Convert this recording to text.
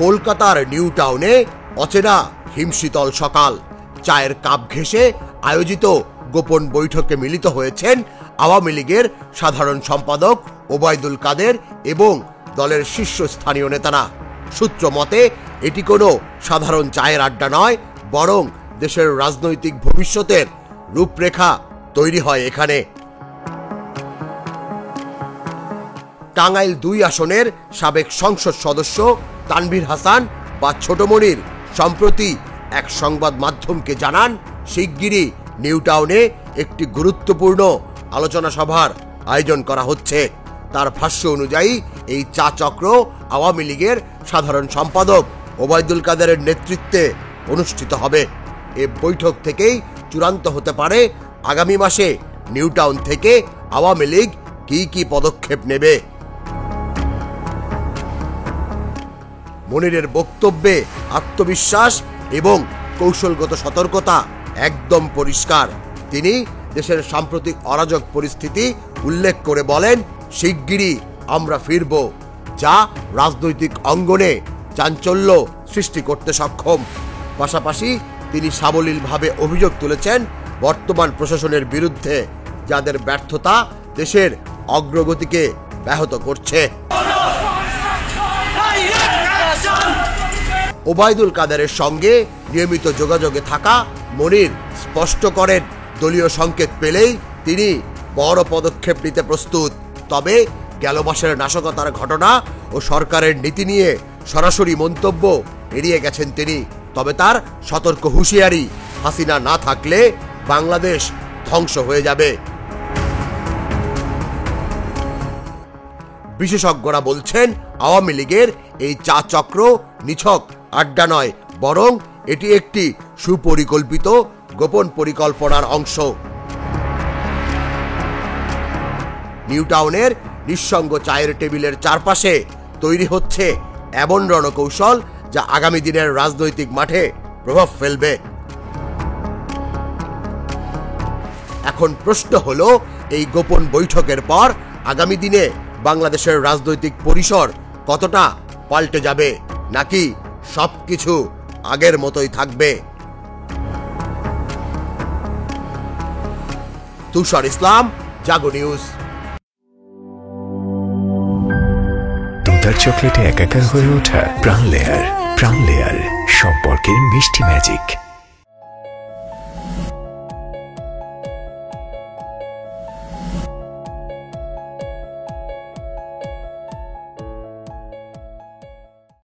কলকাতার নিউ টাউনে অচেনা হিমশীতল সকাল। চায়ের কাপ ঘেঁষে আয়োজিত গোপন বৈঠকে মিলিত হয়েছেন আওয়ামী লীগের সাধারণ সম্পাদক ওবায়দুল কাদের এবং দলের শীর্ষস্থানীয় নেতারা। সূত্র মতে এটি কোনো সাধারণ চায়ের আড্ডা নয়, বরং দেশের রাজনৈতিক ভবিষ্যতের রূপরেখা তৈরি হয় এখানে। টাঙ্গাইল ২ আসনের সাবেক সংসদ সদস্য তানভীর হাসান বা ছোট মনির সম্প্রতি এক সংবাদ মাধ্যমকে জানান, শিগগিরই নিউ টাউনে একটি গুরুত্বপূর্ণ আলোচনা সভার আয়োজন করা হচ্ছে। তার ভাষ্য অনুযায়ী এই চা চক্র আওয়ামী লীগের সাধারণ সম্পাদক ওবায়দুল কাদেরের নেতৃত্বে অনুষ্ঠিত হবে। এ বৈঠক থেকেই চূড়ান্ত হতে পারে আগামী মাসে নিউ টাউন থেকে আওয়ামী লীগ কি পদক্ষেপ নেবে। মনিরের বক্তব্যে আত্মবিশ্বাস এবং কৌশলগত সতর্কতা একদম পরিষ্কার। তিনি দেশের সাম্প্রতিক অরাজক পরিস্থিতি উল্লেখ করে বলেন, শিগগিরই আমরা ফিরব, যা রাজনৈতিক অঙ্গনে চাঞ্চল্য সৃষ্টি করতে সক্ষম। পাশাপাশি তিনি সাবলীলভাবে অভিযোগ তুলেছেন বর্তমান প্রশাসনের বিরুদ্ধে, যাদের ব্যর্থতা দেশের অগ্রগতিকে ব্যাহত করছে। ওবায়দুল কাদেরের সঙ্গে নিয়মিত যোগাযোগে থাকা মনির স্পষ্ট করেন, দলীয় সংকেত পেলেই তিনি বড় পদক্ষেপ নিতে প্রস্তুত। তবে গেল মাসের নাশকতার ঘটনা ও সরকারের নীতি নিয়ে সরাসরি মন্তব্য এড়িয়ে গেছেন তিনি। তবে তার সতর্ক হুঁশিয়ারি, হাসিনা না থাকলে বাংলাদেশ ধ্বংস হয়ে যাবে। বিশেষজ্ঞরা বলছেন, আওয়ামী লীগের এই চা চক্র নিছক আড্ডা নয়, বরং এটি একটি সুপরিকল্পিত গোপন পরিকল্পনার অংশ। নিউ টাউনের নিঃসঙ্গ চায়ের টেবিলের চারপাশে তৈরি হচ্ছে এমন রণকৌশল যা আগামী দিনের রাজনৈতিক মাঠে প্রভাব ফেলবে। এখন প্রশ্ন হলো, এই গোপন বৈঠকের পর আগামী দিনে বাংলাদেশের রাজনৈতিক পরিসর কতটা পাল্টে যাবে, নাকি সবকিছু আগের মতোই থাকবে? তুষার ইসলাম, জাগো নিউজ। দুধার চকলেটে একাকার হয়ে ওঠা প্রাণ লেয়ার সম্পর্কের মিষ্টি ম্যাজিক।